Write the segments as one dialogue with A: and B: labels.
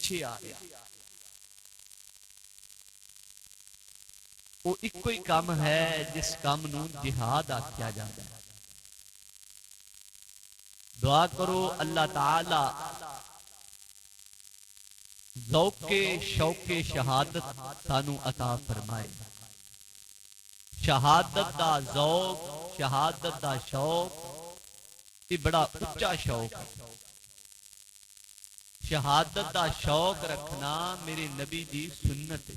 A: پیچھے آ رہا. وہ ایک ہی کام ہے جس کام نو جہاد آکھیا جاتا ہے. دعا کرو اللہ تعالی ذوق شوق شہادت سانو عطا فرمائے. شہادت دا ذوق، شہادت دا شوق یہ بڑا اچا شوق ہے. شہادت دا شوق رکھنا میرے نبی دی سنت ہے.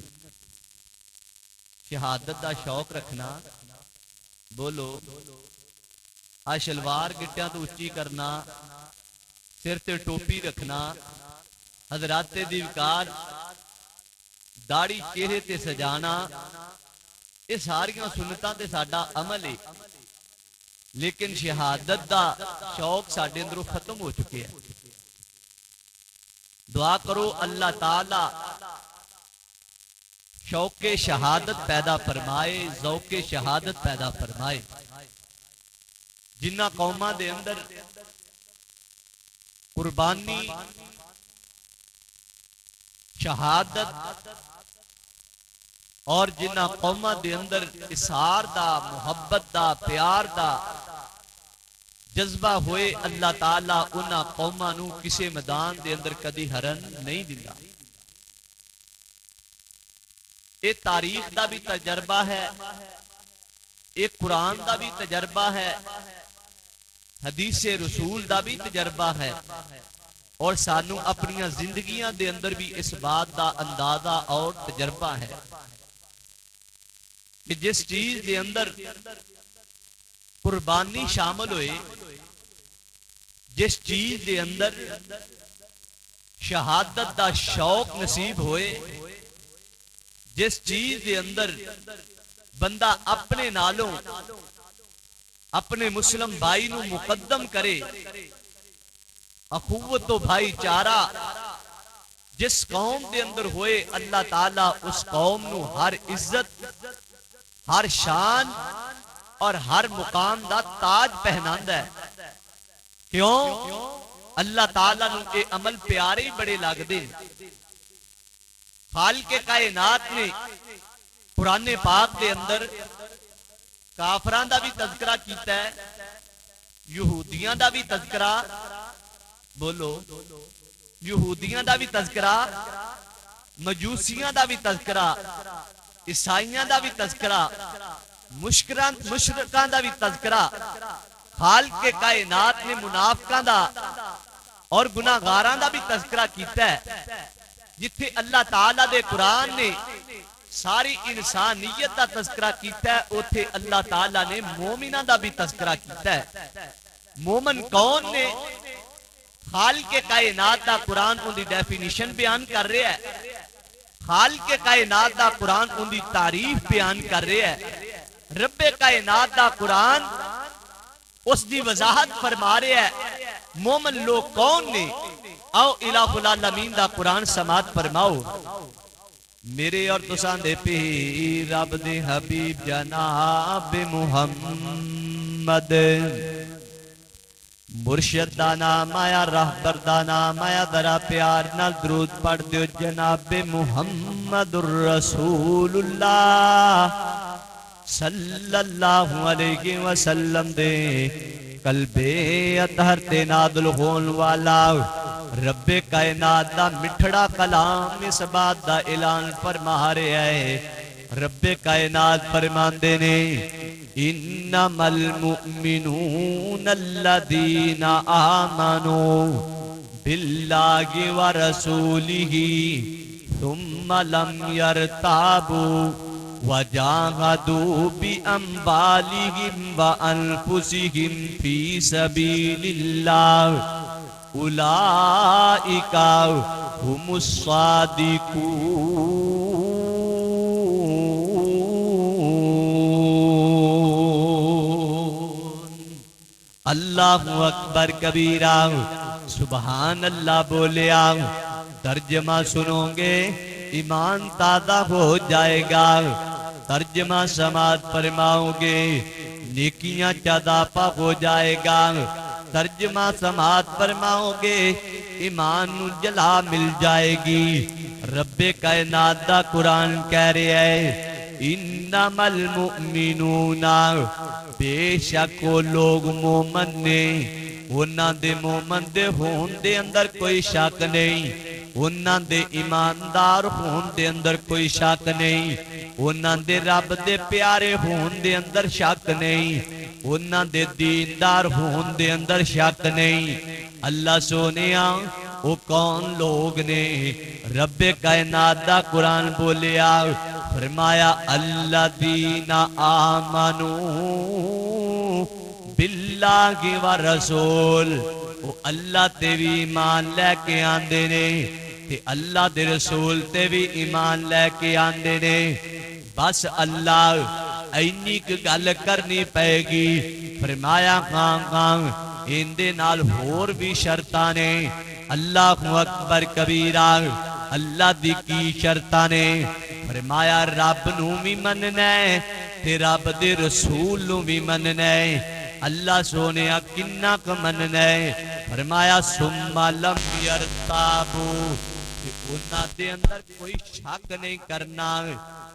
A: شہادت دا شوق رکھنا، بولو، آ شلوار گٹیاں تو اچھی کرنا، سر تے ٹوپی رکھنا، حضرات دی وقار داڑھی چہرے تے سجانا، یہ ساریاں سنتاں تے ساڈا عمل ہے. لیکن شہادت دا شوق ساڈے اندروں ختم ہو چکے ہیں. دعا کرو اللہ تعالی شوق شہادت پیدا فرمائے، ذوق شہادت پیدا فرمائے. جنہ قوماں دے اندر قربانی، شہادت اور جنہ قوماں دے اندر اثار دا، محبت دا، پیار دا جذبہ ہوئے، اللہ تعالیٰ انہاں قوماں نو کسے میدان دے اندر کدی ہرن نہیں دیندا. یہ تاریخ دا بھی تجربہ ہے، یہ قرآن دا بھی تجربہ ہے، حدیث رسول دا بھی تجربہ ہے، اور سانو اپنی زندگیاں دے اندر بھی اس بات دا اندازہ اور تجربہ ہے کہ جس چیز دے اندر قربانی شامل ہوئے، جس چیز دے اندر شہادت دا شوق نصیب ہوئے، جس چیز دے اندر بندہ اپنے نالوں اپنے مسلم بھائی نو مقدم کرے، اخوت و بھائی چارہ جس قوم دے اندر ہوئے، اللہ تعالیٰ اس قوم نو ہر عزت، ہر شان اور ہر مقام دا تاج پہناندا ہے. کیوں؟ اللہ تعالیٰ نو اے عمل پیارے بڑے لگ دے. خالق کائنات نے قرآن پاک دے اندر کافران دا بھی تذکرہ کیتا ہے، یہودیاں دا بھی تذکرہ، بولو، یہودیاں دا بھی تذکرہ، مجوسیاں دا بھی تذکرہ، عیسائیاں دا بھی تذکرہ، مشرکاں دا بھی تذکرہ. خالق کائنات نے منافقاں دا اور گناہگاراں دا بھی تذکرہ کیتا ہے. جتھے اللہ تعالیٰ دے قرآن نے ساری انسانیت دا تذکرہ کیتا ہے، اوتھے اللہ تعالیٰ نے مومناں دا بھی تذکرہ کیتا ہے. مومن کون نے؟ خالق کائنات دا قرآن ان دی ڈیفینیشن بیان کر رہا ہے، خالق کائنات دا قرآن ان دی تعریف بیان کر رہا ہے، رب کائنات دا قرآن اس دی وضاحت فرما رہا ہے. مومن لوگ کون نے؟ آؤ الہ العالمین دا قرآن سماعت فرماؤ. میرے اور تساں دے پیر رب دے حبیب جناب محمد، مرشد دا نام آیا، رہبر دا نام آیا، ذرا پیار نال درود پڑھ دیو جناب محمد الرسول اللہ صلی اللہ علیہ وسلم دے قلب اطہر تے نازل ہون والا رب کائنات دا مٹھڑا کلام اس بات دا اعلان فرما رہا ہے. رب کائنات فرماندے نے انما المؤمنون الذین آمنوا باللہ ورسولہ ثم لم يرتابوا وجاہدوا بأموالہم وأنفسہم فی سبیل اللہ اولئک هم الصادقون. اللہ اکبر کبیرہ، سبحان اللہ بولیا. ترجمہ سنو گے ایمان تازہ ہو جائے گا، ترجمہ سماعت فرماؤ گے نیکیاں چادا پا ہو جائے گا، ترجمہ سماعت فرماؤ گے ایمان نو جلا مل جائے گی۔ رب کائنات دا قرآن کہہ رہے ہے انما المؤمنون، بے شک وہ لوگ مومن نے، انہاں دے مومن دے ہون دے اندر کوئی شک نہیں، انہاں دے ایماندار ہون دے اندر کوئی شک نہیں، انہاں دے رب دے پیارے ہون دے اندر شک نہیں، انہاں دے دیندار ہون دے اندر شک نہیں۔ اللہ سونیا وہ کون لوگ نے؟ رب کائنات دا قرآن بولیا فرمایا الذین آمنوا باللہ و رسول، وہ اللہ تے بھی ایمان لے کے آندے نے تے اللہ دے رسول تے بھی ایمان لے کے آندے نے۔ بس اللہ اینی کی گل کرنی پائے گی۔ فرمایا خان اندے نال ہور بھی شرطاں نے۔ اللہ اکبر کبیرہ، اللہ دی کی شرطاں نے؟ فرمایا رب نو بھی مننا ہے تے رب دے رسول نو بھی مننا ہے۔ اللہ سونے کنا کا مننا ہے؟ فرمایا ثم لم یرتابو، انہاں دے اندر کوئی شک نہیں کرنا،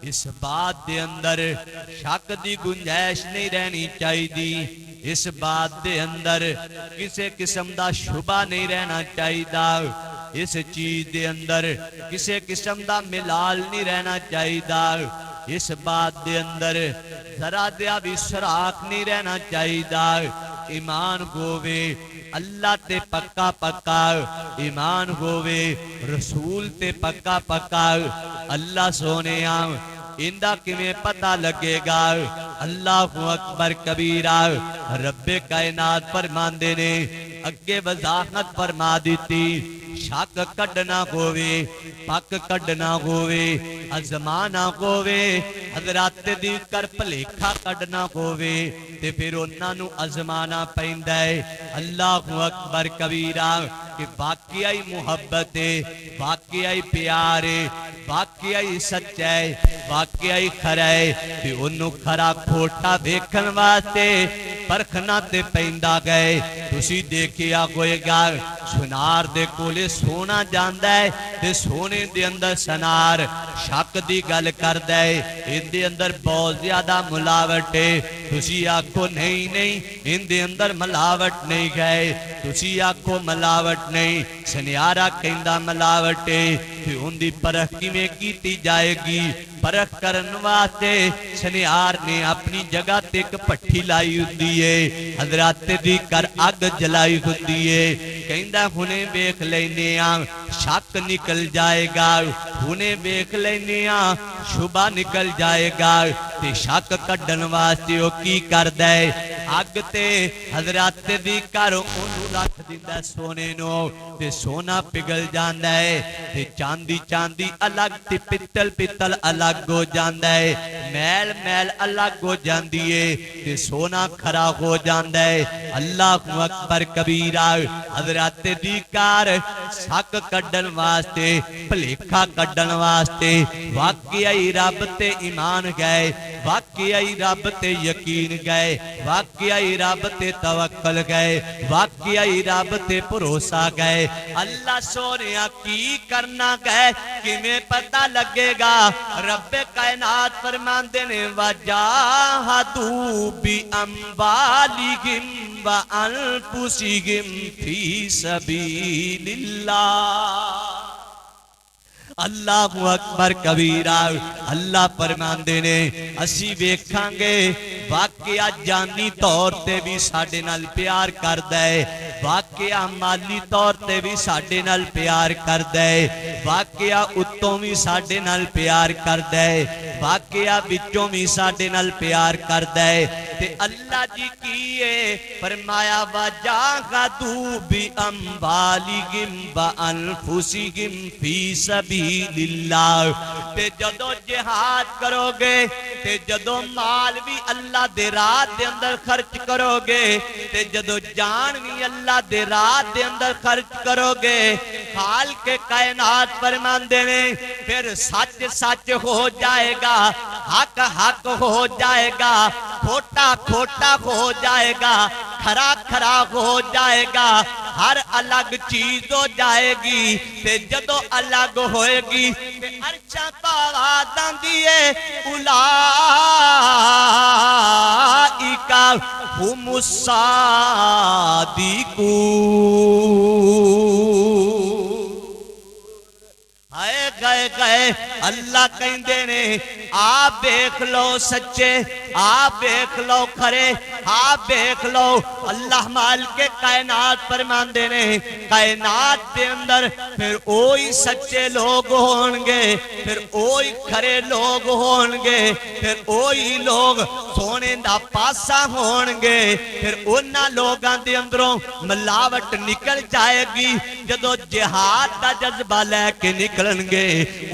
A: اس بات دے اندر شک دی گنجائش نہیں رہنی چاہیے، اس بات دے اندر کسے قسم دا شبہ نہیں رہنا چاہیے، اس چیز دے اندر کسے قسم دا ملال نہیں رہنا چاہیے، اس بات دے اندر ذرا دیا بھی سراخ نہیں رہنا چاہیے۔ ایمان ہووے اللہ تے پکا پکا، ایمان ہووے رسول تے پکا پکا۔ اللہ سونے اندہ کمیں پتہ لگے گا؟ اللہ اکبر کبیرہ۔ رب کائنات فرماندے نے اگے وضاحت فرما دیتی، شک کڈنا ہووے، پک کڈنا ہووے، ازمانا ہووے، حضرات دی کر پلیکھا کڈنا ہووے تے پھر انہاں نو ازمانا پیندا ہے۔ اللہ اکبر کبیرہ کہ واقعی محبت ہے، واقعی پیار ہے، واقعی سچا ہے، واقعی کھرا ہے تے انہوں کھرا کھوٹا دیکھن واسطے پرکھنا تے پیندا گئے۔ تسی دیکھیا ہوئے گا سنار دے کولے سونا جاندا ہے تے سونے دے اندر سنار شک دی گل کردا ہے، ان دے اندر بہت زیادہ ملاوٹ ہے۔ تسی آکھو نہیں نہیں ان دے اندر ملاوٹ نہیں گئے، تسی آکھو ملاوٹ نہیں، سنیارہ کہندہ ملاوٹ ہے، تے ان دی پرخ کیویں کیتی جائے گی؟ پرخ کرن واسطے سنیار نے اپنی جگہ تے ایک پٹھی لائی ہوندی ہے، حضرات دی کر اگ جلائی ہوندی ہے، کہندہ ہنے بیک لینے شک نکل جائے گا، ہنے بیک لینے شبہ نکل جائے گا، تے شک کڈن واسطے وہ کی کردہ ہے؟ اگ تے حضرات دی کر انہوں رکھ دیندہ سونے نو، تے سونا پگل جاندہ ہے، تے چاندی چاندی الگ تے پتل پتل الگ ہو جاندہ ہے، میل میل الگ ہو جاندی ہے، تے سونا کھرا ہو جاندہ ہے۔ اللہ اکبر کبیرہ۔ حضرات دی کار سک کڈن واسطے، پلیکھا کڈن واسطے واقعی رب تے ایمان گئے، واقعی رب تے یقین گئے، واقعی رب تے توکل گئے، واقعی رب تے بھروسہ گئے۔ اللہ سونیا کی کرنا گئے کمیں پتہ لگے گا؟ رب کائنات فرماندے نے وَجَاهَدُوا بِأَمْوَالِهِمْ وَأَنفُسِهِمْ فِي سَبِيلِ اللَّهِ۔ اللہ اکبر کبیرہ۔ اللہ فرماندے نے اسی ویکھاں گے واقعہ جانی طور تے بھی ساڈے نال پیار کردا ہے، واقعہ مالی طور تے بھی ساڈے نال پیار کردا ہے، واقعہ اتوں بھی ساڈے نال پیار کردا ہے، واقعہ وچوں بھی ساڈے نال پیار کردا ہے۔ تے اللہ جی کیے فرمایا وَجَاهَدُوا بِأَمْوَالِهِمْ وَأَنفُسِهِمْ فِي سَبِيلِ اللَّهِ۔ تے جدو جہاد کرو گے، تے جدو مال بھی اللہ دے راہ دے اندر خرچ کرو گے، تے جدو جان بھی اللہ دے راہ دے اندر خرچ کرو گے، خالق کائنات فرماندے نے پھر سچ سچ ہو جائے گا، حق حق ہو جائے گا، کھوٹا کھوٹا ہو جائے گا، کھرا کھرا ہو جائے گا، ہر الگ چیز ہو جائے گی، تے جدو الگ ہوئے گی تے عرشاں تو آواز آندی ہے اولئک ہم الصادقون۔ آئے گئے گئے اللہ کہندے نے آپ دیکھ لو سچے، آپ دیکھ لو کھرے، آپ دیکھ لو اللہ مالک کائنات فرماندے نے کائنات دے اندر پھر اوہی سچے لوگ ہونگے، پھر اوہی کھرے لوگ ہونگے، پھر اوہی لوگ سونے دا پاسا ہونگے، پھر انہاں لوگاں دے اندروں ملاوٹ نکل جائے گی جدو جہاد دا جذبہ لے کے نکلنگے،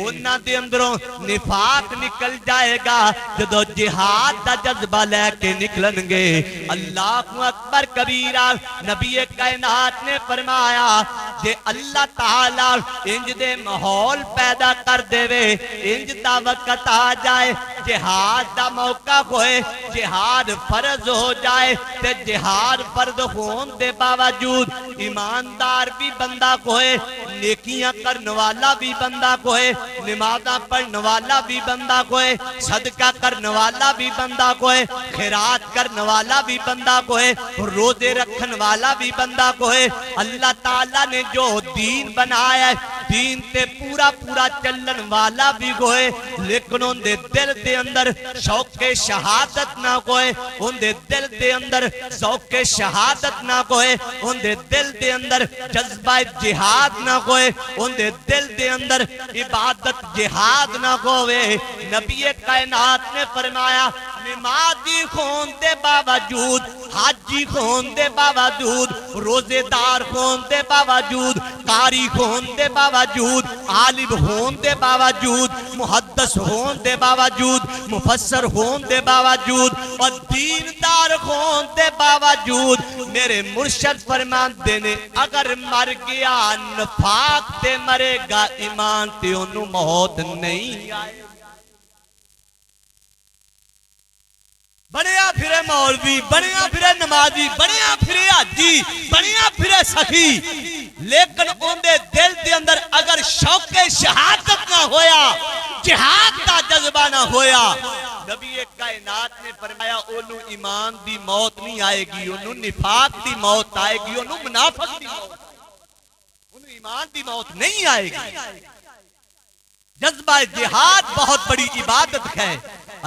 A: انہاں دے اندروں نفاق نکل جائے گا جدو جہاد دا جذبہ لے کے نکلنگے۔ اللہ اکبر کبیرہ، نبی کائنات نے فرمایا جے اللہ تعالیٰ انج دے ماحول پیدا کر دے وے، انج دا وقت آ جائے جہاد دا موقع ہوئے، جہاد فرض ہو جائے، تے جہاد فرض ہون دے باوجود ایماندار بھی بندہ کوئے، نیکیاں کرنے والا بھی بندہ کوئے، نمازاں پڑھنے والا بھی بندہ کوئے، صدقہ کرنے والا بھی بندہ کوئے، خیرات کرنے والا بھی بندہ کوئے، روزے رکھن والا بھی بندہ کوئے۔ اللہ تعالیٰ نے جو دین بنایا ہے دین تے پورا پورا چلن والا بھی کوئے، لیکن ان دے دل دے اندر شوق شہادت نہ کوئے، ان دے دل دے اندر ذوق شہادت نہ کوئے، ان دے دل دے اندر جذبہ جہاد نہ کوئے، ان دے دل دے اندر عبادت جہاد نہ کوئے۔ نبی کائنات نے فرمایا نمازی خون دے باوجود، حاجی خون دے باوجود، روزے دار خون دے باوجود، قاری خون دے باوجود، عالم خون دے باوجود، محدث خون دے باوجود، مفسر خون دے باوجود اور دیندار خون دے باوجود میرے مرشد فرماندے نے اگر مر گیا نفاق تے مرے گا ایمان تے انہوں موت نہیں آئے۔ بڑیا پھرے مولوی، بڑیا پھرے نمازی، بڑیا پھرے حاجی، بڑیا پھرے سخی، لیکن ان دے دل دے اندر اگر شوق شہادت نہ ہویا، جہاد کا جذبہ نہ ہویا، نبی کائنات نے فرمایا انہوں ایمان دی موت نہیں آئے گی، انہوں نفاق دی موت آئے گی، انہوں منافق دی موت، انہوں ایمان دی موت نہیں آئے گی۔ جذبہ جہاد بہت بڑی عبادت ہے۔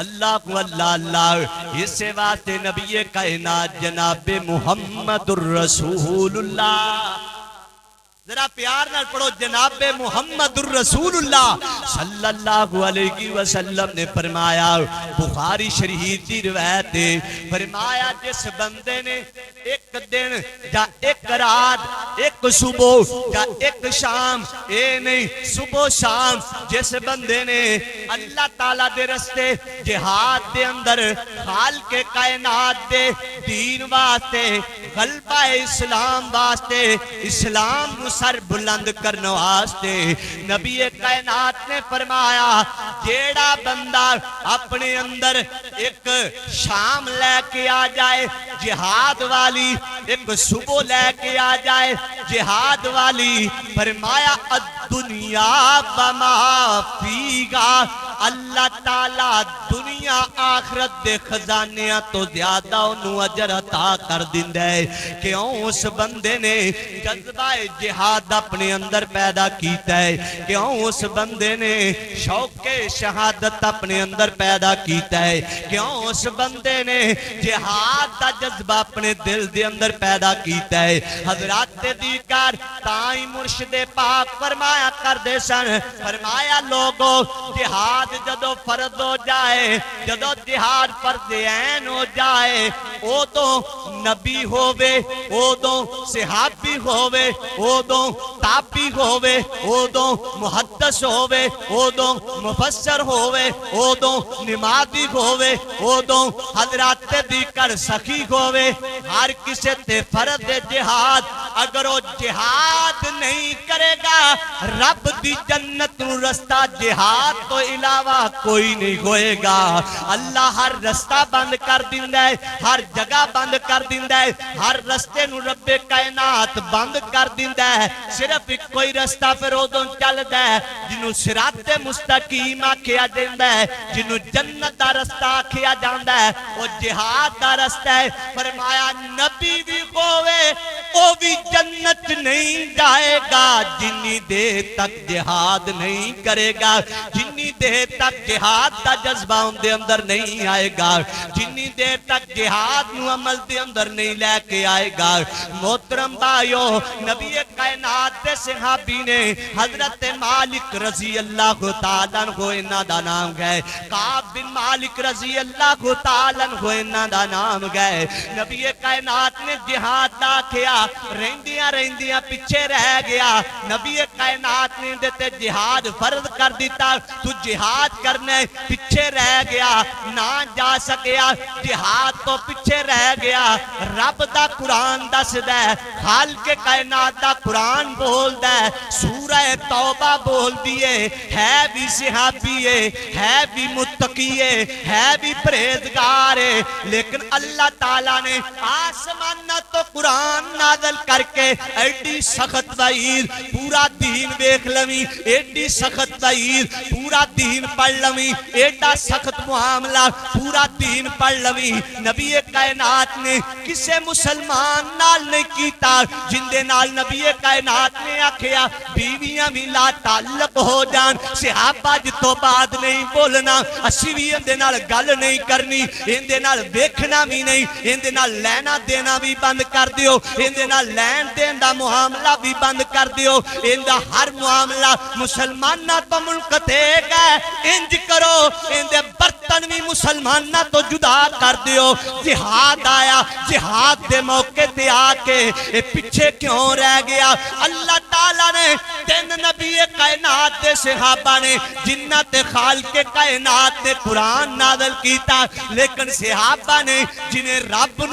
A: اللہ کو اللہ اللہ، اس سے واسطے نبی کائنات جناب محمد الرسول اللہ، ذرا پیار نہ پڑھو، جناب محمد الرسول اللہ صلی اللہ علیہ وسلم نے فرمایا، بخاری شریف کی روایت ہے، فرمایا جس بندے نے ایک دن یا ایک رات، ایک صبح یا ایک شام، اے نہیں صبح شام، جس بندے نے اللہ تعالیٰ دے رستے جہاد دے اندر خالق کائنات دے دین واسطے، غلبہ اسلام واسطے، اسلام سر بلند کرنے واسطے، نبی کائنات نے فرمایا جیڑا بندہ اپنے اندر ایک شام لے کے آ جائے جہاد والی، ایک صبح لے کے آ جائے جہاد والی، فرمایا الدنیا وما فیہا، اللہ تعالیٰ دنیا آخرت دے خزانیاں تو زیادہ انہوں اجر عطا کر دیندے، کیوں اس بندے نے جذبہ جہاد اپنے اندر پیدا کیتا ہے، کیوں اس بندے نے شوق شہادت اپنے اندر پیدا کیتا ہے، کیوں اس بندے نے جہاد دا جذبہ اپنے دل دے اندر پیدا کیتا ہے۔ حضرات دیکار تائیں مرشد پاک فرمایا کر دے سن، فرمایا لوگوں جہاد جدو فرض ہو جائے، جدو جہاد فرض عین ہو جائے، او تو نبی ہووے، او تو صحابی ہووے، او تو تابعی ہووے، او تو محدث ہووے، او تو مفسر ہووے، او تو نمازی ہووے، او تو حضرات دیکر سخی ہووے، ہر کسی تے فرض جہاد، اگر وہ جہاد نہیں کرے گا رب دی جنت رستہ جہاد تو علاوہ کوئی نہیں ہوئے گا۔ اللہ ہر رستہ بند کر دیندہ ہے، ہر جگہ بند کر دیندا ہے ہر رستے نو رب کائنات بند کر دیندا ہے صرف ایک کوئی رستہ پھر ادوں چلدا ہے جنوں صراط مستقیم آکھیا جاندا ہے جنوں جنت دا رستہ آکھیا جاندا ہے او جہاد دا رستہ ہے فرمایا نبی بھی ہوے او بھی جنت نہیں جائے گا جنی دیر تک جہاد نہیں کرے گا جنی دیر تک جہاد دا جذبہ ان دے اندر نہیں آئے گا جنی دیر تک جہاد نو عمل دے اندر نہیں لے کے آئے گا محترم بھائیو نبی کائنات دے صحابی نے حضرت مالک رضی اللہ تعالیٰ عنہ انہاں دا نام گئے کعب بن مالک رضی اللہ تعالیٰ عنہ انہاں دا نام گئے نبی کائنات نے جہاد دا کیا رہندیاں پیچھے رہ گیا نبی کائنات نے دیتے جہاد فرض کر دیتا تو جہاد کرنے پیچھے رہ گیا نہ جا سکیا جہاد تو پیچھے رہ گیا رب دا قرآن دس دے خالق کائنات دا قرآن بول دے سورہ توبہ بول دیے ہے بھی صحابیے ہے بھی متقیے ہے بھی پرہیزگارے لیکن اللہ تعالیٰ نے آسمان تو قرآن نازل کر کے ایڈی سخت وعید پورا دین دیکھ لویں ایڈی سخت وعید پورا دین پڑھ لویں ایڈا سخت معاملہ پورا دین پڑھ لویں نبی کائنات نے کسے مسلمان نال نہیں کیتا جن دے نال نبی کائنات نے آکھیا بیویاں بھی لا تعلق ہو جان صحابہ جتوں بعد نہیں بولنا اسی بھی ان دے نال گل نہیں کرنی ان دے نال دیکھنا بھی نہیں ان دے نال لینا دینا بھی بند کر دیو ان دے نال لین دین دا معاملہ بھی بند کر دیو ان دا ہر معاملہ مسلمانہ تو منقطع گئے انج کرو ان دے برتن بھی مسلمانہ تو جدا کر دیو جہاد آیا جہاد دے موقع تے آکے پیچھے کیوں رہ گیا اللہ تعالیٰ نے تین نبی کائنات دے صحابہ نے جنت خالق کائنات دے قرآن نازل کیتا لیکن صحابہ نے جنہیں رب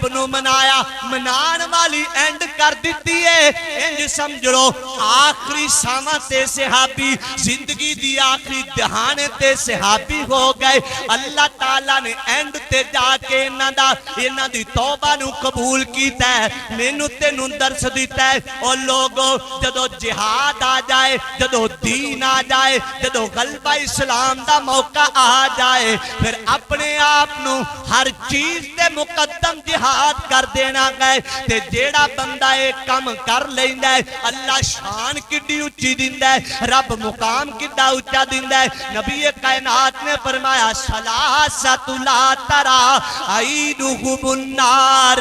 A: نو منایا منان والی اینڈ کر دیتی ہے انج سمجھ لو آخری ساما تے صحابی زندگی دی آخری دہانے تے صحابی ہو گئے اللہ تعالیٰ نے اینڈ تے جا کے انہاں دی توبہ نو قبول کیتا ہے مینوں تے نوں درس دیتا ہے اور لوگوں جدو جہاد آ جائے جدو دین آ جائے جدو غلبہ اسلام دا موقع آ جائے پھر اپنے آپ نو ہر چیز تے مقدم جہاد کر دینا گئے تے جیڑا بندہ ایک کم کر لیندہ ہے اللہ شان کڈی اچھی دیندہ ہے رب مقام کڈا اچھا دیندہ ہے نبی کائنات نے فرمایا سلاست لا ترا عیدہم النار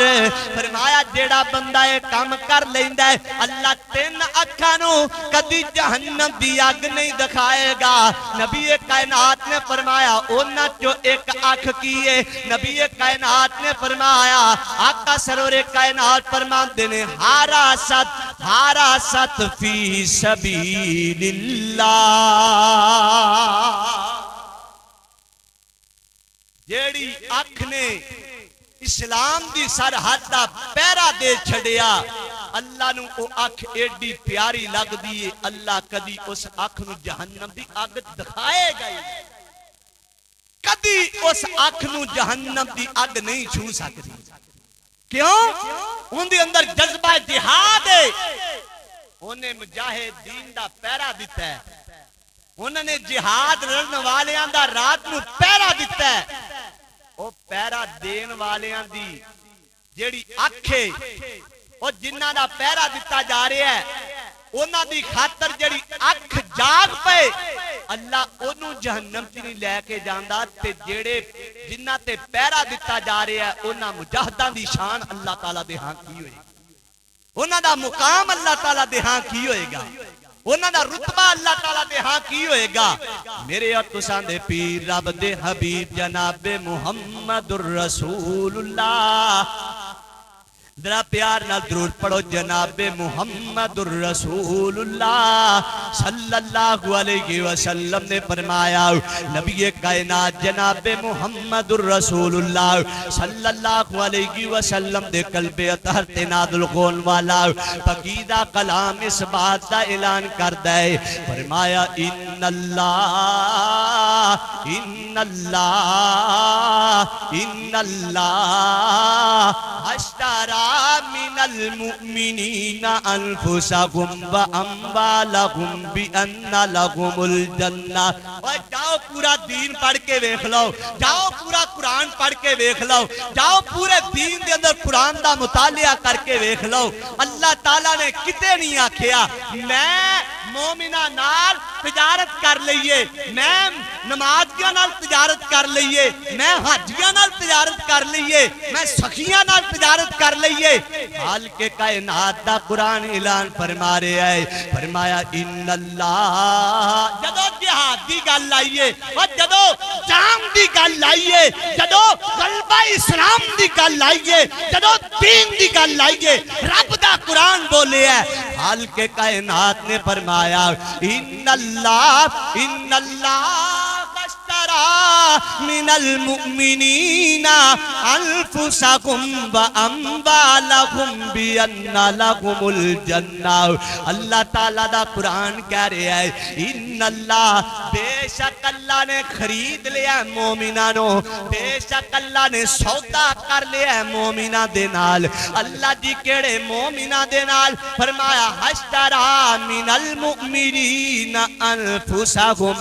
A: فرمایا جیڑا بندہ ایک کم کر لیندہ ہے اللہ تین اکھانوں کدی جہنم دی آگ نہیں دکھائے گا نبی کائنات نے فرمایا اونا جو ایک آنکھ کیے نبی کائنات نے فرمایا آقا سرور کائنات فرماندے نے حراست فی سبیل اللہ جیڑی آنکھ نے اسلام دی سرحد دا پیرا دے چھڑیا اللہ نو او آنکھ ایڈی پیاری لگ دیئے اللہ کدی اس آنکھ نو جہنم دی آگ دکھائے گئی کدی اس آنکھ نو جہنم دی آگ نہیں چھو سکتی کیوں؟ ان دی اندر جذبہ جہاد ہے انہیں مجاہد دین دا پیرا دیتا ہے انہوں نے جہاد لڑن والے دا رات نو پیرا دیتا ہے او پیرا دین والیاں دی جیڑی آنکھے او جنہ دا پیرا دیتا جا رہے ہیں انہاں دی خاطر جیڑی آنکھ جاگ پے اللہ انہوں جہنم تی نہیں لے کے جاندہ تے جیڑے جنہ تے پیرا دیتا جا رہے ہیں انہاں مجاہدان دی شان اللہ تعالیٰ دے ہاں کی ہوئے گا انہاں دا مقام اللہ تعالیٰ دے ہاں کی ہوئے گا انہاں دا رتبہ اللہ تعالیٰ دے ہاں کی ہوئے گا میرے اور تسان دے پیر رب دے حبیب جناب محمد الرسول اللہ ذرا پیار نال درود پڑھو جناب محمد رسول اللہ صلی اللہ علیہ وسلم نے فرمایا نبی کائنات جناب محمد رسول اللہ صلی اللہ علیہ وسلم دے قلب اطہر تے نازل ہون والا پاکیزہ کلام اس بات دا اعلان کردا ہے فرمایا ان اللہ اشترى من المؤمنین انفسهم واموالهم بان لهم الجنہ جاؤ پورا دین پڑھ کے دیکھ لو جاؤ پورا قرآن پڑھ کے دیکھ لو جاؤ پورے دین دے اندر قرآن دا مطالعہ کر کے دیکھ لو اللہ تعالیٰ نے کتے نہیں آکھیا میں مومنہ نال تجارت کر لئیے میں نمازیاں نال تجارت کر لئیے میں حجیاں نال تجارت کر لئیے میں سخیاں نال تجارت کر لئیے حال کے کائنات دا قرآن اعلان فرما رہے ہے فرمایا ان اللہ جدو جہاد دی گل لائیے اور جدو جام دی گل لائیے جدو غلبہ اسلام دی گل لائیے جدو دین دی گل لائیے رب دا قرآن بولے ہے حال کے کائنات نے فرمایا ان اللہ من المؤمنین انفسهم واموالهم بان لهم الجنہ اللہ تعالیٰ دا قرآن کہہ رہا ہے ان اللہ بے شک اللہ نے خرید لیا مومنانوں بے شک اللہ نے سودا کر لیا مومنہ دے نال اللہ جی کیڑے مومنہ دے نال فرمایا اشترى من المؤمنین انفسهم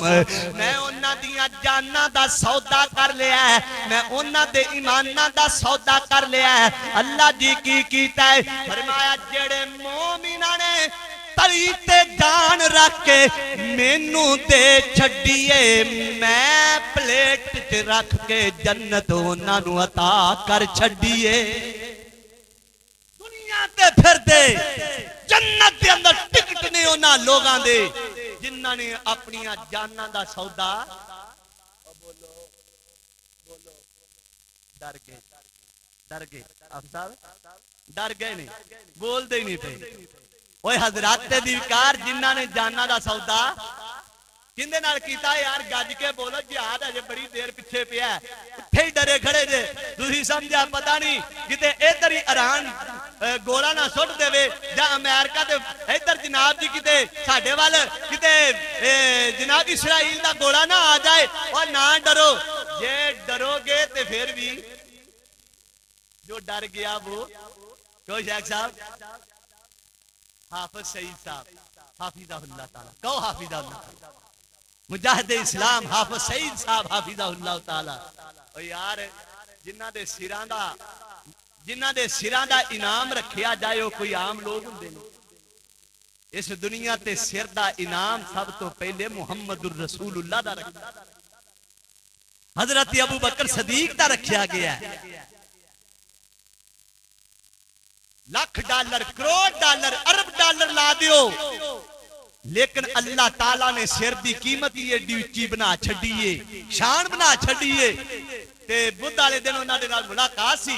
A: میں انہاں دیاں جاناں دا سودا کر لیا ہے میں انہاں دے ایماناں دا سودا کر لیا ہے اللہ جی کی کیتا ہے فرمایا جڑے مومناں نے تریتے جان رکھ کے مینوں دے چھڈیے میں پلیٹ چ رکھ کے جنت انہاں نوں عطا کر چھڈیے دنیا تے پھر دے جنت دے اندر ٹکٹ نہیں انہاں لوگاں دے جنہاں نے اپنی جاناں دا سودا ڈر گئے آپ صاحب ڈر گئے نہیں بول دے نہیں تھے اوہ حضرات دیوکار جنہاں نے جانا دا سودا کندے نال کیتا یار گج کے بولو جہاد ہے بڑی دیر پیچھے پیا ہے اٹھے ہی ڈرے کھڑے جے تسی سمجھا پتہ نہیں کتے ادھر ہی ایران گولا نہ سٹ دے وے جا امریکہ تے ادھر جناب جی کتے ساڈے وال کتے جناب اسرائیل دا گولا نہ آ جائے اور نہ ڈرو جے ڈرو گے تے پھر بھی جو ڈر گیا وہ کوئی شیخ صاحب حافظ سعید صاحب حافظہ اللہ تعالی کہو حافظہ اللہ تعالی مجاہد اسلام حافظ سعید صاحب حافظہ اللہ تعالی اور یار جنہ دے سراں دا انعام رکھیا جائے وہ کوئی عام لوگ ہوندے نہیں اس دنیا تے سر دا انعام سب تو پہلے محمد الرسول اللہ دا رکھیا حضرت ابو بکر صدیق دا رکھیا گیا ہے $1,00,000 کروڑ ارب ڈالر لا دیو لیکن اللہ تعالیٰ نے سر دی قیمت یہ ڈیوٹی بنا چھڑیے شان بنا چھڑیے تے بدھ والے دن انہاں دے نال ملاقات سی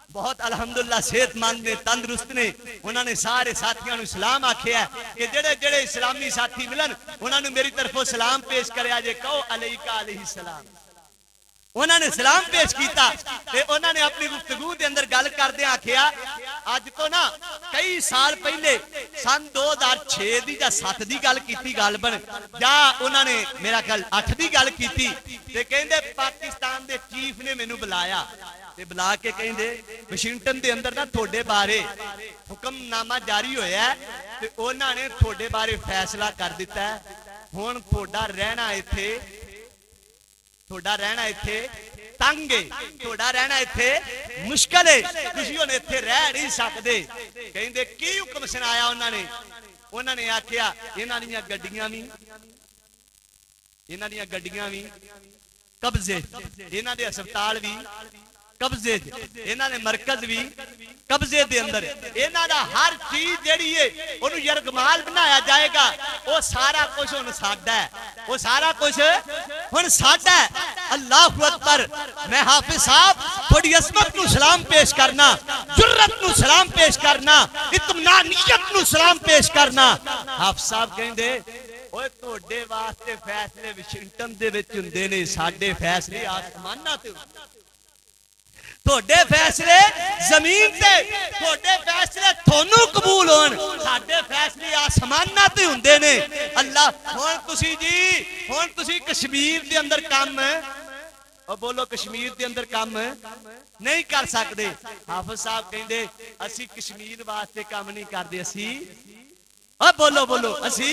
A: بہت الحمدللہ صحت مند نے تندرست نے انہاں نے سارے ساتھیاں نو سلام آکھیا ہے کہ جڑے جڑے اسلامی ساتھی ملن انہاں نو میری طرفوں سلام پیش کریا جے کہو علیکہ علیہ السلام انہوں نے سلام پیش کیتا تے انہوں نے اپنی گفتگو دے اندر گل کردے آکھیا آج تو نا کئی سال پہلے سن 2006 دی یا 7 دی گل کیتی گل بن جا انہوں نے میرا گل 8 دی گل کیتی تے کہندے پاکستان دے چیف نے مینوں بلایا تے بلا کے کہندے واشنگٹن دے اندر نا تھوڑے بارے حکم نامہ جاری ہویا ہے تے انہوں نے تھوڑے بارے فیصلہ کر دیتا ہے ہن تھوڑا رہنا ایتھے تھوڑا رہنا ایتھے تنگ ہے تھوڑا رہنا ایتھے مشکل ہے کسی نے ایتھے رہ نہیں سکدے کہندے کی حکم سنایا انہوں نے آکھیا انہاں دیاں گڈیاں وی قبضے انہاں دے ہسپتال وی قبضے انہاں نے مرکز بھی قبضے دے اندر انہاں دا ہر چیز جیڑی ہے اونوں یرغمال بنایا جائے گا وہ سارا کچھ ہن ساڈا ہے وہ سارا کچھ ہن ساڈا ہے اللہ اکبر. میں حافظ صاحب تھوڑی عظمت نو سلام پیش کرنا, جرت نو سلام پیش کرنا, اطمینانیت نو سلام پیش کرنا. حافظ صاحب کہیں دے اوے تہاڈے واسطے فیصلے واشنگٹن دے وچ ہوندے نے, ساڈے فیصلے آسماناں تے ہوندے نے. تہاڈے فیصلے زمین تے, تہاڈے فیصلے تھانوں قبول ہون, ساڈے فیصلے آسماناں تے ہوندے نے. اللہ ہن تسی جی, ہن تسی کشمیر دے اندر کام او بولو کشمیر دے اندر کام نہیں کر سکدے. حافظ صاحب کہندے اسی کشمیر واسطے کام نہیں کردے, اسی او بولو بولو اسی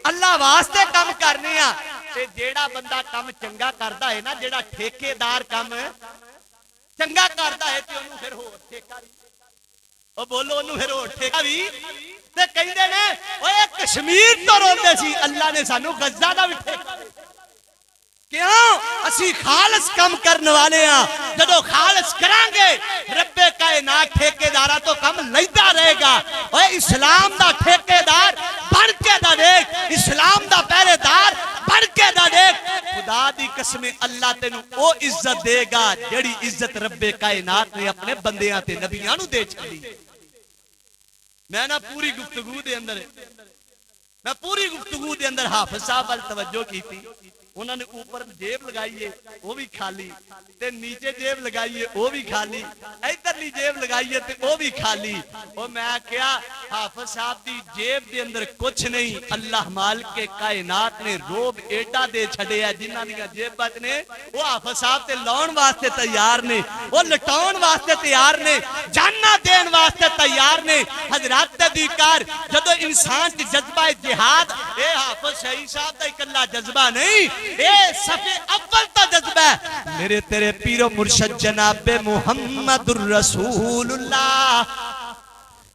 A: اللہ واسطے کام کرنے ہاں. تے جیڑا بندہ کام چنگا کردا ہے نا, جیڑا ٹھیکیدار کام چنگا کردا ہے تے اونوں پھر ہور ٹھیکا وی, او بولو اونوں پھر ہور ٹھیکا وی تے کہندے نے اوے کشمیر تو روندے سی, اللہ نے سانو غزہ دا وی ٹھیکا دے. کیوں اسی خالص کم کرنے والے ہاں. جدو خالص کران گے رب کائنات ٹھیکیدارا تو کم لیدا رہے گا. اوے اسلام دا ٹھیکیدار بن کے دا دیکھ, اسلام دا پہرے دار بن کے دا دیکھ. خدا دی قسم اللہ تینوں او عزت دے گا جڑی عزت رب کائنات نے اپنے بندیاں تے نبیاں نو دے چھڈی. میں نا پوری گفتگو دے اندر حافظ صاحب ول توجہ کیتی. انہوں نے اوپر جیب لگائی ہے وہ بھی خالی, تے نیچے جیب لگائی ہے وہ بھی خالی, ادھرلی جیب لگائی ہے تے وہ بھی خالی. او میں کیا حافظ صاحب دی جیب دے اندر کچھ نہیں, اللہ مالک کے کائنات نے روب ایڈا دے چھڑے ہے جنہاں دی جیباں نے وہ حافظ صاحب تے لاؤن واسطے تیار نے, وہ لٹاؤن واسطے تیار نے, جاننا دین واسطے تیار نے. حضرات دی کار جدو انسان دی جذبہ جہاد, اے حافظ شہید صاحب دا اکلا جذبہ نہیں, اے صفے اول تا جذبہ ہے میرے تیرے پیر و مرشد جناب محمد الرسول اللہ.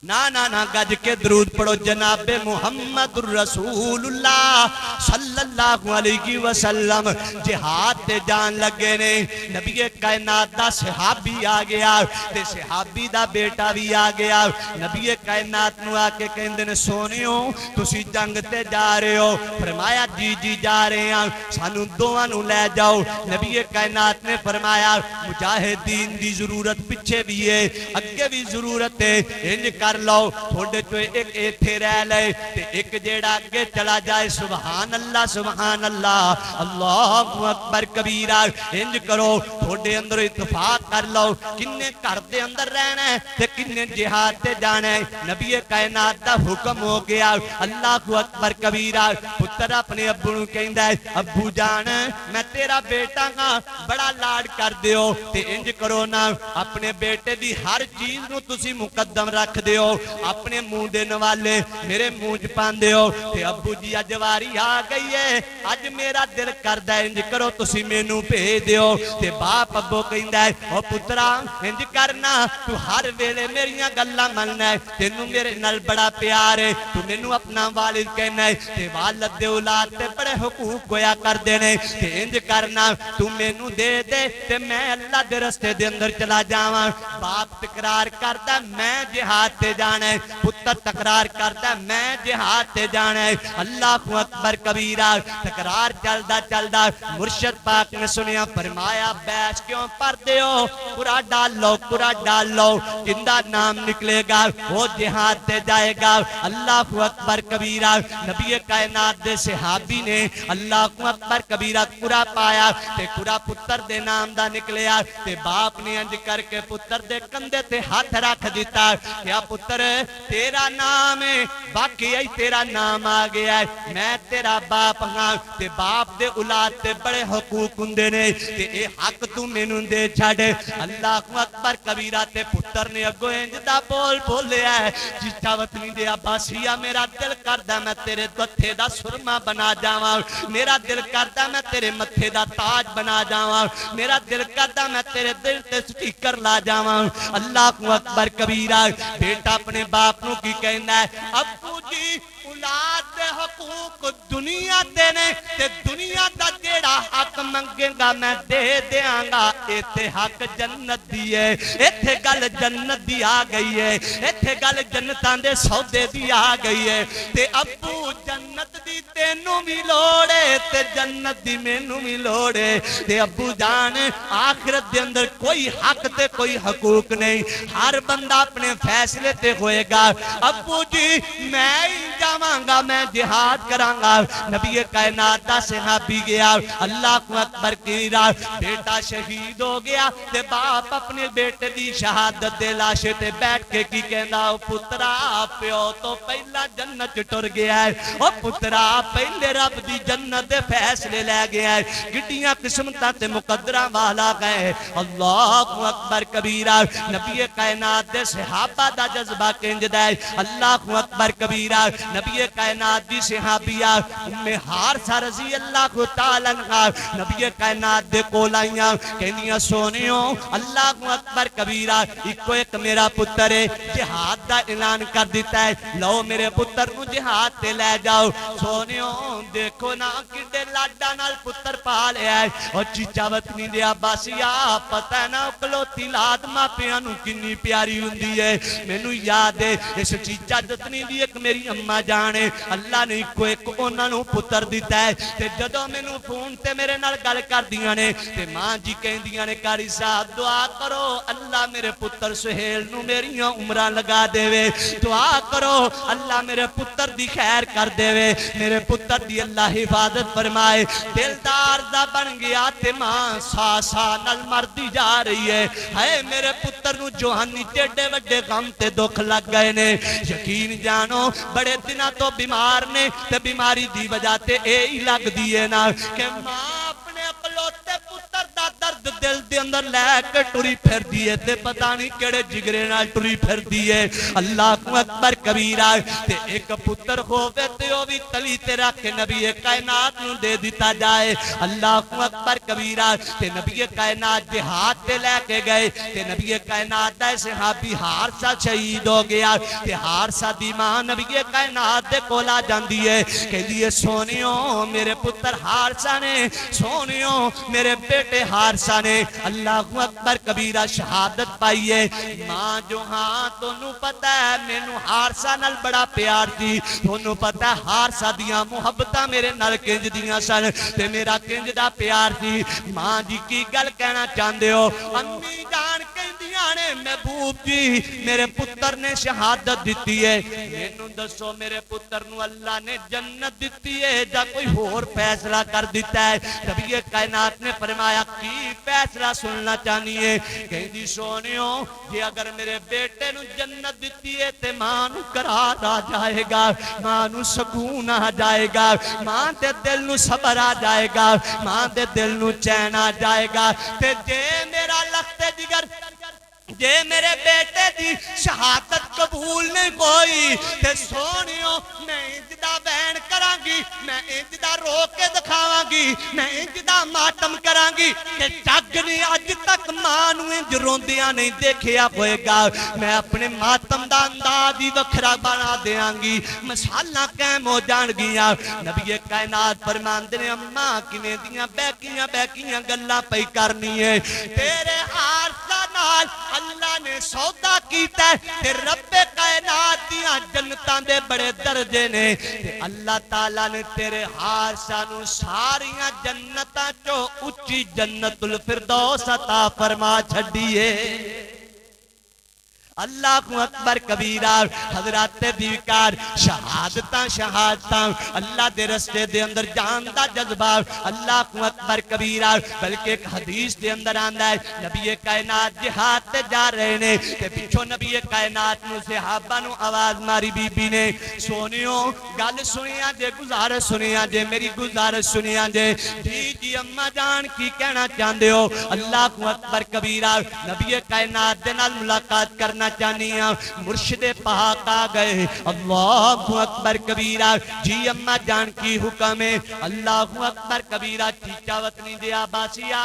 A: نا گج کے درود پڑھو جناب محمد الرسول اللہ صلی اللہ علیہ وسلم. جہاد تے جان لگے نے, نبی کائنات دا صحابی آ گیا تے صحابی دا بیٹا بھی آ گیا. نبی کائنات نو آ کے کہندے نے سونیو تسی جنگ تے جا رہے ہو؟ فرمایا جی جی جا رہے ہیں, سانو دوواں نو لے جاؤ. نبی کائنات نے فرمایا مجاہدین دی ضرورت پیچھے بھی ہے اگے بھی ضرورت ہے, انج کر لو تھوڑے تو ایک ایتھے رہ لے تے ایک جیڑا اگے چلا جائے. سبحان اللہ سبحان اللہ, اللہ اکبر کبیرہ. انج کرو تھوڑے اندر اتفاق کر لو کنے گھر دے اندر رہنا ہے تے کنے جہاد تے جانا ہے. نبی کائنات دا حکم ہو گیا. اللہ اکبر کبیرہ. پتر اپنے ابو نو کہندا ہے ابو جان میں تیرا بیٹا ہاں, بڑا لاڈ کر دیو تے انج کرو نا اپنے بیٹے دی ہر چیز نو تسی مقدم رکھ دیو, اپنے منہ دے نوالے میرے منہ چ پاندے ہو تے ابو جی اج واری آ گئی ہے, اج میرا دل کردا ہے انج کرو تسی مینوں بھیج دیو. تے باپ ابو کہندا ہے او پترا انج کرنا تو ہر ویلے میریاں گلاں مننا ہے, تینوں میرے نال بڑا پیار ہے, تو مینوں اپنا والد کہنا ہے تے والد دے اولاد تے بڑے حقوق ہویا کردے نے. تے انج کرنا تو مینوں دے دے تے میں اللہ دے رستے دے اندر چلا جاواں. باپ تکرار کردا میں جہاد تے جانا ہے, پتر تکرار کرتا ہے میں جہاد تے جانا ہے. اللہ اکبر کبیرہ. تکرار چلدا چلدا مرشد پاک نے سنیا, فرمایا بیس کیوں پردے ہو, قرآن ڈال لو قرآن ڈال لو, جندا نام نکلے گا وہ جہاد تے جائے گا. اللہ اکبر کبیرہ. نبی کائنات دے صحابی نے اللہ اکبر کبیرہ قرآن پایا تے قرآن پتر دے نام دا نکلیا تے باپ نے انج کر کے پتر دے کندھے تے ہاتھ رکھ دیتا. کیا پتر تیرا نام ہے, باقی ای تیرا نام آ گیا ہے, میں تیرا باپ ہاں تے باپ دے اولاد تے بڑے حقوق ہوندے نے تے اے حق تو مینوں دے چھڈ. اللہ اکبر کبیرہ. تے پتر نے اگوں انج دا بول بولیا ہے جیتا وطنی دے عباسیہ میرا دل کردا میں تیرے متھے دا سرما بنا جاواں, میرا دل کردا میں تیرے متھے دا تاج بنا جاواں, میرا دل کردا میں تیرے دل تے سٹیکر لا جاواں. اللہ اکبر کبیرہ. بیٹا اپنے باپ نو کی کہنا ہے ابو جی اولاد دے حقوق دنیا دے نے تے دنیا دا جیڑا حق منگے گا میں دے دیاں گا ایتھے حق جنت دی ہے ایتھے گل جنت دی آ گئی ہے ایتھے گل جنتاں دے سودے دی آ گئی ہے تے ابو جنت دی تینوں بھی لوڑے تے جنت دی مینوں بھی لوڑے تے ابو جان آخرت دے اندر کوئی حق تے کوئی حقوق نہیں ہر بندہ اپنے فیصلے تے ہوئے گا ابو جی میں ہی جاواں گا میں جہاد کراں گا نبی کائنات دا صحابی گیا اللہ کو اکبر کیرا بیٹا شہید ہو گیا تے باپ اپنے بیٹے دی شہادت دے لاشے تے بیٹھ کے کی کہندا او پترا پیو تو پہلا جنت ٹر گیا ہے او پترا پہلے رب دی جنت دے فیصلے لے گیا ہے گڈیاں قسمتاں تے مقدراں والا گئے اللہ اکبر کبیرہ نبی کائنات دے صحابہ دا جذبہ کنجدا ہے اللہ اکبر کبیرہ نبی کائنات دی صحابیہ ام حارثہ رضی اللہ تعالی عنہا نبی کائنات دے کول آئیاں کہندیاں سونیوں اللہ اکبر کبیرہ ایک میرا پتر ہے جہاد دا اعلان کر دیتا ہے لو میرے پتر نو جہاد تے لے جاؤ سونیوں دیکھو نا کڈے لاڈا نال پتر پالیا ہے اور چیچا وطنی دے عباسیہ پتہ ہے نا اکلوتی لاد ماپیاں نو کنی پیاری ہوندی ہے مینوں یاد ہے اس چیچا وطنی دی ایک میری اماں جانے اللہ نے ایک انہاں نو پتر دیتا ہے تے جدوں مینوں فون تے میرے نال گل کردیاں نے تے ماں جی کہندیاں نے قاری صاحب دعا کرو اللہ میرے پتر سہیل نو میریاں عمراں لگا دے وے دعا کرو اللہ میرے پتر دی خیر کر دے وے میرے پتر دی اللہ حفاظت فرمائے دلدار دا بن گیا تے ماں سا سا نال مردی جا رہی ہے میرے پتر نو جوہانی ٹیڈے وڈے غم تے دکھ لگ گئے نے یقین جانو بڑے دنوں تو بیمار نے تے بیماری دی وجہ تے اے ہی لگ دیئے نا کہ ماں اپنے اکلوتے پتر دا درد دل دے اندر لے کے ٹری پھر دیئے تے پتہ نہیں کیڑے جگرے نال ٹری پھر دیئے اللہ کو اکبر کبیرہ تے ایک پتر ہووے تے او بھی تلی تے رکھ کے نبی کائنات نو دے دیتا جائے اللہ کو اکبر کبیرہ تے نبی کائنات جہاد تے لے کے گئے تے نبی کائنات دا صحابی حارثہ شہید ہو گیا تے حارثہ دی ماں نبی کائنات دے کولا جاندی ہے کہ لیے سونیوں میرے پتر حارثہ نے سونیوں میرے بیٹے حارثہ نے اللہ اکبر کبیرہ شہادت پائی ہے ماں جو ہاں تونوں پتہ ہے مینوں حارثہ نال بڑا پیار تھی تونوں پتہ ہے حارثہ دیاں محبتاں میرے نال کنج دیاں سن تے میرا کنج دا پیار تھی ماں جی کی گل کہنا چاہندے ہو امی جان کہندیاں نے محبوب جی میرے پتر نے شہادت دیتی ہے مینوں دسو میرے پتر نو اللہ نے جنت دیتی ہے جا کوئی ہور فیصلہ کر دیتا ہے نبی کائنات نے فرمایا کی فیصلہ سننا چاہنی ہے کہندی سونیوں جی اگر میرے بیٹے نو جنت دیتی ہے تے ماں نو قرار آ جائے گا ماں نو سکون آ جائے گا ماں دے دل نو صبر آ جائے گا ماں دے دل نو چین آ جائے گا تے جے میرا لخت جگر جے میرے بیٹے دی شہادت قبول نہیں کوئی تے سونیوں میں انجدہ بین کرانگی میں انجدہ رو کے دکھاواں گی میں انجدہ ماتم کرانگی کہ جگ نہیں اج تک مانو انج روندیاں نہیں دیکھیا ہوئے گا میں اپنے ماتم دا انداز ہی وکھرا بنا دیانگی مسالہ قائم ہو جان گیا نبی کائنات فرماندے نے اماں کیویں دیاں بیکیاں گلاں پئی کرنی ہے تیرے حارثہ نال اللہ نے سودا کیتا ہے تے رب کائنات دیاں جنتاں دے بڑے درجے نے تے اللہ تعالیٰ نے تیرے حارثہ نو ساریاں جنتاں چو اچھی جنت الفردوس عطا فرما چھڈیے اللہ کو اکبر کبیرہ حضرات دیوکار شہادتاں اللہ دے رستے دے اندر جان دا جذبہ اللہ کو اکبر کبیرہ بلکہ ایک حدیث دے اندر آندہ ہے نبی کائنات جہاد تے جا رہے نے تے پیچھو نبی کائنات نو صحابہ نو آواز ماری بی بی نے سونیوں گل سنیاں جے گزارش سنیاں جے میری گزارش سنیاں جے جی اماں جان کی کہنا چاہندے ہو اللہ کو اکبر کبیرہ نبی کائنات دے نال ملاقات کرنا چاہنیاں مرشد پاک آ گئے اللہ اکبر کبیرہ جی اماں جان کی حکم ہے اللہ اکبر کبیرہ چیچا وطنی دے عباسیہ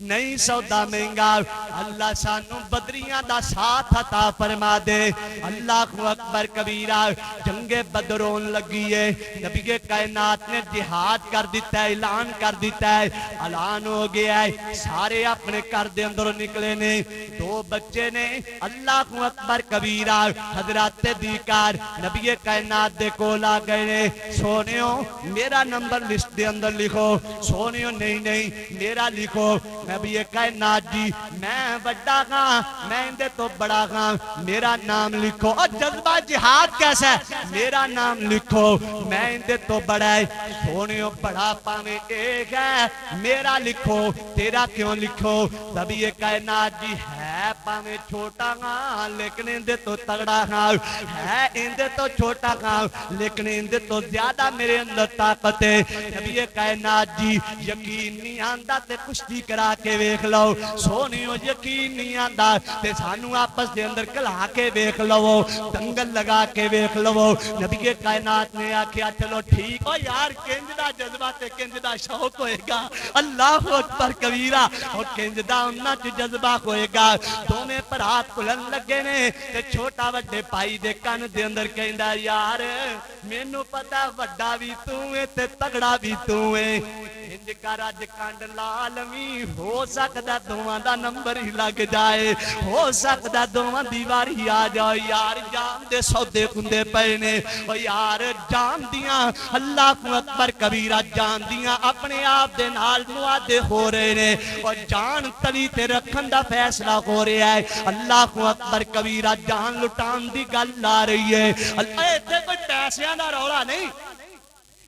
A: نہیں سودا مہنگا اللہ سانو بدریاں دا ساتھ عطا فرما دے اللہ اکبر کبیرہ جنگ بدر ہون لگی ہے نبی کائنات نے جہاد کر دیتا ہے اعلان کر دیتا ہے اعلان ہو گیا ہے سارے اپنے گھر دے اندر نکلے نے دو بچے نے اللہ اکبر کبیرہ حضرات دیکار نبی کائنات دے کول آ گئے نے سونیوں میرا نمبر لسٹ دے اندر لکھو سونیوں نہیں میرا لکھو نبی کائنات جی میں بڑا گاں میں اندے تو بڑا گاں میرا نام لکھو اور جذبہ جہاد کیسا ہے میرا نام لکھو میں اندے تو بڑا ہے سونیوں بڑا پانے ایک ہے میرا لکھو تیرا کیوں لکھو نبی کائنات جی ہے پانے چھوٹا گاں لیکن اندے تو تگڑا گاں ہے اندے تو چھوٹا گاں لیکن اندے تو زیادہ میرے اندر طاقت ہے نبی کائنات جی یقین نہیں آندہ تے کشتی کرا کے ویکھ لو سونیوں یقین نہیں آندا تے سانو آپس دے اندر کلا کے ویکھ لو دنگل لگا کے ویکھ لو نبی کائنات نے آکھیا چلو ٹھیک ہو یار کنج دا جذبہ تے کنج دا شوق ہوئے گا اللہ اکبر کبیرہ اور کنج دا انہاں چ جذبہ ہوئے گا دونے پر ہاتھ کھلن لگے نے تے چھوٹا وڈے پائی دے کان دے اندر کہندا یار مینوں پتہ وڈا بھی تو ہے تے تگڑا بھی تو ہے انج کر اج کنڈ لالمی ہو سکدا دوواں دا نمبر ہی لگ جائے ہو سکدا دوواں دی واری آ جائے یار جان دے سودے کندے پئے نے او یار جان دیاں اللہ اکبر کبیرہ جان دیاں اپنے آپ دے نال معاہدے ہو رہے نے اور جان تلی تے رکھن دا فیصلہ ہو رہا ہے اللہ اکبر کبیرہ جان لٹان دی گل آ رہی ہے اللہ ایتھے کوئی پیسیاں دا رولا نہیں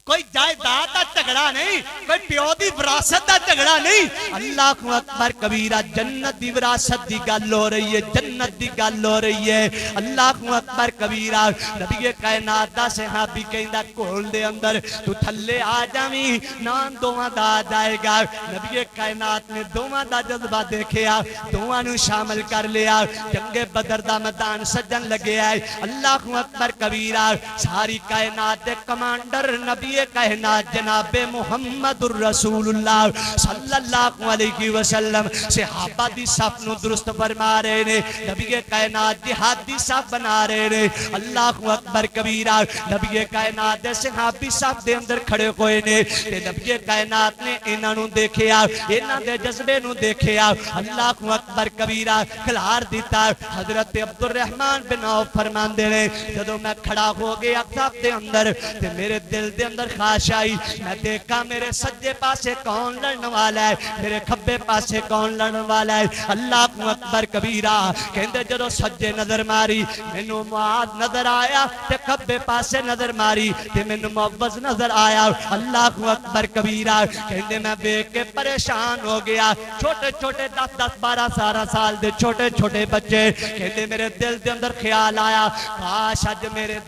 A: کوئی جائیداد دا جھگڑا نہیں کوئی پیو دی وراثت دا جھگڑا نہیں اللہ اکبر کبیرہ جنت دی وراثت دی گل ہو رہی ہے جنت دی گل ہو رہی ہے اللہ اکبر کبیرہ نبی کائنات دا صحابی کہندا کول دے اندر تو تھلے آ جاویں نام دوواں دا آ جائے گا نبی کائنات نے دوواں دا جذبہ دیکھیا دوواں نو شامل کر لیا جنگ بدر دا میدان سجن لگے آئے اللہ اکبر کبیرہ ساری کائنات دے کمانڈر نبی کائنات جناب محمد الرسول اللہ صلی اللہ علیہ وسلم صحابہ دی صف نو درست فرما رہے نے نبی کائنات جہاد دی صف بنا رہے نے اللہ اکبر کبیرہ نبی کائنات دے صحابی صف دے اندر کھڑے ہوئے نے تے نبی کائنات نے انہاں نو دیکھیا انہاں دے جذبے نو دیکھیا اللہ اکبر کبیرہ کھلار دیتا حضرت عبد الرحمن بن عوف فرماندے نے جدوں میں کھڑا ہو گیا صف دے اندر تے میرے دل دے اندر خواہش آئی میں دیکھا میرے سجے پاسے کون لڑن والا ہے میرے کھبے پاسے کون لڑن والا ہے اللہ اکبر کبیرہ کہندے جدوں سجے نظر ماری مینوں معاذ نظر آیا تے کھبے پاسے نظر ماری تے مینوں معوذ نظر آیا اللہ اکبر کبیرہ کہندے میں دیکھ کے پریشان ہو گیا چھوٹے چھوٹے 10 12 سال دے چھوٹے چھوٹے بچے کہندے میرے دل دے اندر خیال آیا کاش اج میرے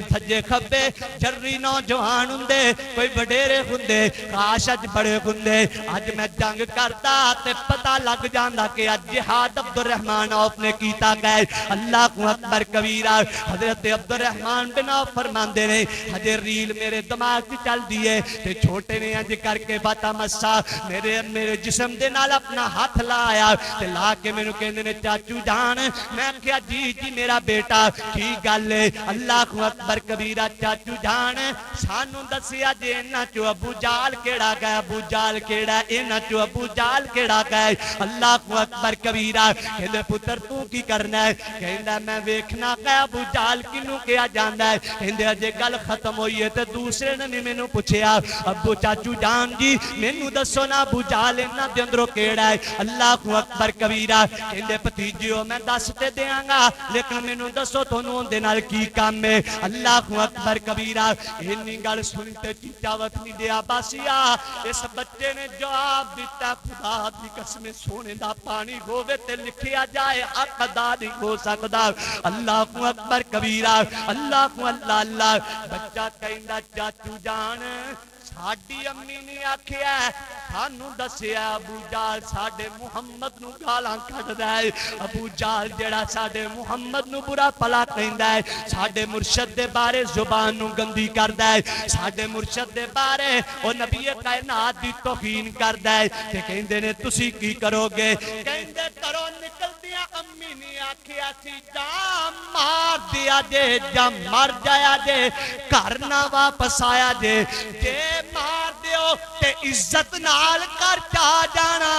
A: سجے کھبے جری نوجوان ہوندے کوئی وڈیرے ہوندے کاش اج بڑے ہوندے اج میں جنگ کرتا تے پتہ لگ جاندا کہ اج جہاد عبد الرحمن عوف نے کیتا گئے اللہ اکبر کبیرہ حضرت عبد الرحمن بن عوف فرماندے نے ہجے ریل میرے دماغ وچ چل دی ہے تے چھوٹے نے انج کر کے باتا مسا میرے جسم دے نال اپنا ہاتھ لایا تے لا کے مینوں کہندے نے چاچو جان میں کہیا جی میرا بیٹا کی گل ہے اللہ اکبر کبیرہ چاچو جان سانوں دسیا جے انہاں چوں ابو جال کیڑا گیا ابو جال کیڑا انہاں چوں ابو جال کیڑا گیا اللہ اکبر کبیرہ کہندے پتر تو کی کرنا ہے کہندا میں ویکھنا کہ ابو جال کینوں کیا جاندا ہے کہندے اجے گل ختم ہوئی ہے تے دوسرے نے مینوں پوچھیا ابو چاچو جان جی مینوں دسو نا ابو جال انہاں دے اندروں کیڑا ہے اللہ اکبر کبیرہ کہندے بھتیجیو میں دس تے دیاں گا لیکن مینوں دسو تانوں اون دے نال کی کام ہے اللہ اکبر کبیرہ انی گل سنتے چیچا وطنی دیا باسیا اس بچے نے جواب دیتا خدا دی قسم سونے دا پانی ہووے تے لکھیا جائے حق ادا نہیں ہو سکدا اللہ اکبر کبیرہ اللہ اللہ بچہ کہندا چاچو جان ساڈی امی نے آکھیا سانو دسیا ابو جہل ساڈے محمد نو گالاں کڈدا ہے، ابو جہل جڑا ساڈے محمد نو برا بھلا کہندا ہے، ساڈے مرشد دے بارے زبان نو گندی کردا ہے، ساڈے مرشد دے بارے او نبی کائنات دی توہین کردا ہے تے کہندے نے تسی کی کرو گے؟ کہندے کرو نکلدیاں امی نے آکھیا سی جا مار دیا جے جا مر جایا جے گھر نہ واپس آیا جے، جے مار دیو تے عزت نال کر جا جانا،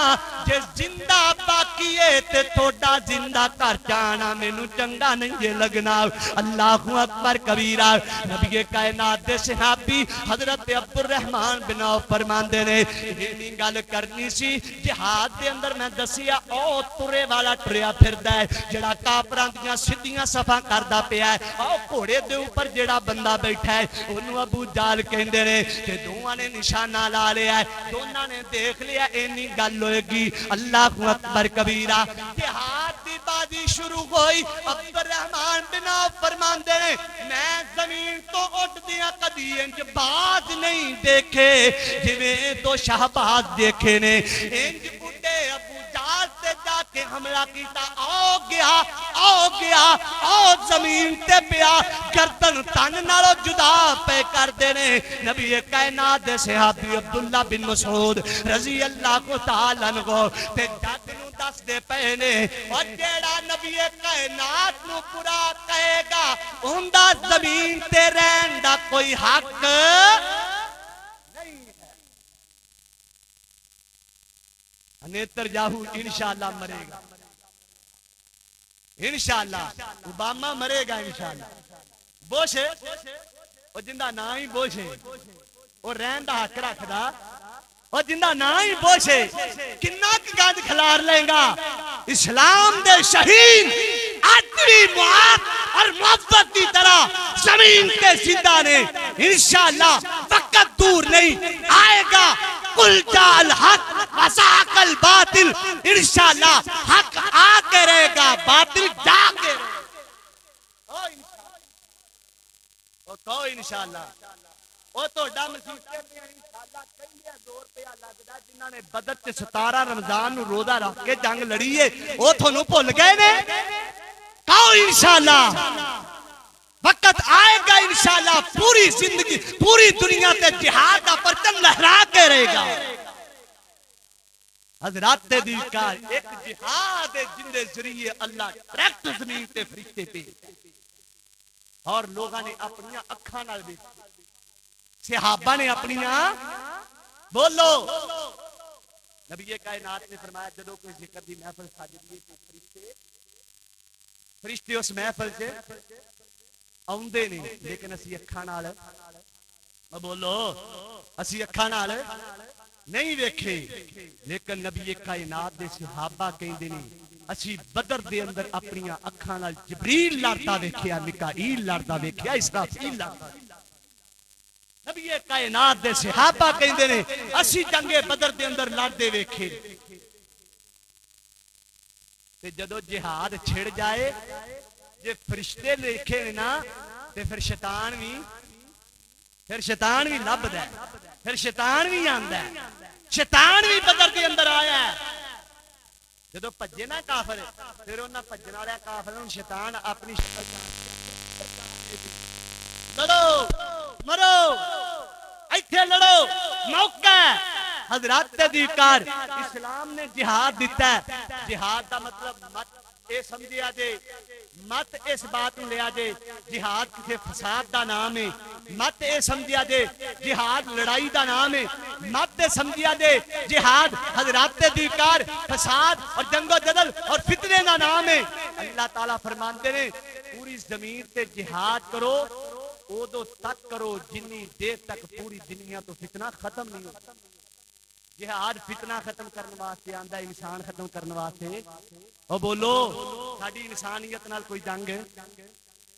A: جے زندہ باقی ہے تے تھوڑا زندہ کر جانا مینوں چنگا نہیں جے لگنا۔ اللہ اکبر کبیرہ۔ نبی کائنات دے صحابی حضرت عبد الرحمن بن عوف فرماندے نے اینی گل کرنی سی جہاد دے اندر میں دسیا او ترے والا ٹریا پھردا ہے جڑا کافراں دیاں سیدھیاں صفاں کردا پیا ہے، او گھوڑے دے اوپر جڑا بندہ بیٹھا ہے اونوں ابو جہل کہندے نے تے دوواں نے نشانہ لا لیا ہے، دونوں نے دیکھ لیا اینی گل ہوئے گی۔ اللہ اکبر کبیرہ۔ جہاد دی بازی شروع ہوئی، عبد الرحمن بن عوف فرماندے نے میں زمین تو اٹھ دیا کدی انج باز نہیں دیکھے جویں دو شہباز دیکھے نے، انج اٹھے ابو جہل تے جا کے حملہ کیتا، آؤ گیا زمین تے پیا گردن تن نالو جدا پہ کر دینے۔ نبی کائنات دے صحابی عبداللہ بن مسعود رضی اللہ تعالیٰ عنہ تے جگ نو دس دے پہنے اور جیڑا نبی کائنات نو پورا کہے گا اندہ زمین تے رہن دا کوئی حق نہیں ہے۔ نیتر جاہو انشاءاللہ مرے گا، انشاءاللہ اوباما مرے گا، انشاءاللہ بوش وہ جندہ نا ہی بوش ہے وہ رہن دا حق رکھ دا، اور جندہ نا ہی بوش ہے کنہ کی گاند کھلار لیں گا۔ اسلام دے شہین آدمی معاق اور محبت کی طرح زمین کے زندہ نے، انشاءاللہ وقت دور نہیں آئے گا، قل جاء الحق وزهق الباطل، انشاءاللہ حق آ کے رہے گا باطل جا کے رہے گا۔ تو انشاءاللہ وہ تو ڈم سیستے میں انشاءاللہ کئی دور پہ لگدا جنہاں نے بدر تے 17 رمضان نو روزہ رکھ کے جنگ لڑی ہے وہ تھانوں بھول گئے نے؟ کہو انشاءاللہ وقت آئے گا، انشاءاللہ پوری زندگی پوری دنیا تے جہاد کا پرچم لہرا کے رہے گا۔ حضرات دیکار ایک جہاد ہے جن دے ذریعے اللہ ڈائریکٹ زمین تے فرشتے پہ اور لوگاں نے اپنی اکھاں نال دیکھا، صحابہ نے اپنی بولو نبی کائنات نے فرمایا جدوں کوئی ذکر دی محفل ساجدی تے فرشتے اس محفل سے آوندے نے، لیکن اسی اکھاں نال بولو اسی اکھاں نال نہیں ویکھے، لیکن نبی کائنات دے صحابہ کہندے نے اسی بدر دے اندر اپنی اکھاں نال جبریل لڑدا ویکھیا، میکائیل لڑدا ویکھیا، اسرافیل لڑدا۔ نبی کائنات دے صحابہ کہندے نے اسی جنگ بدر دے اندر لڑدے ویکھے، تے جدو جہاد چھڑ جائے جے فرشتے لکھے نا تے پھر شیطان بھی لبدا ہے، پھر شیطان بھی آندا ہے، شیطان بھی بدر دے اندر آیا ہے۔ جدو بھجے نا کافر پھر انہاں بھجن والے کافر نوں شیطان اپنی شکل لڑو مرو ایتھے لڑو موقع ہے۔ حضرات دیکار اسلام نے جہاد دیتا ہے، جہاد دا مطلب مت اے سمجھیا جے، مت اس بات نوں لیا جے جہاد کسی فساد دا نام ہے، مت اے سمجھیا جے جہاد لڑائی دا نام ہے، مت اے سمجھیا جے جہاد حضرات دیکار فساد اور جنگ و جدل اور فتنے دا نام ہے۔ اللہ تعالیٰ فرماندے نے پوری زمین تے جہاد کرو اودو تک کرو جنی دیر تک پوری دنیا تو فتنہ ختم نہیں ہوتا۔ جہاد فتنہ ختم کرنے واسطے آندا ہے، انسان ختم کرنے واسطے۔ او بولو ساڈی انسانیت نال کوئی جنگ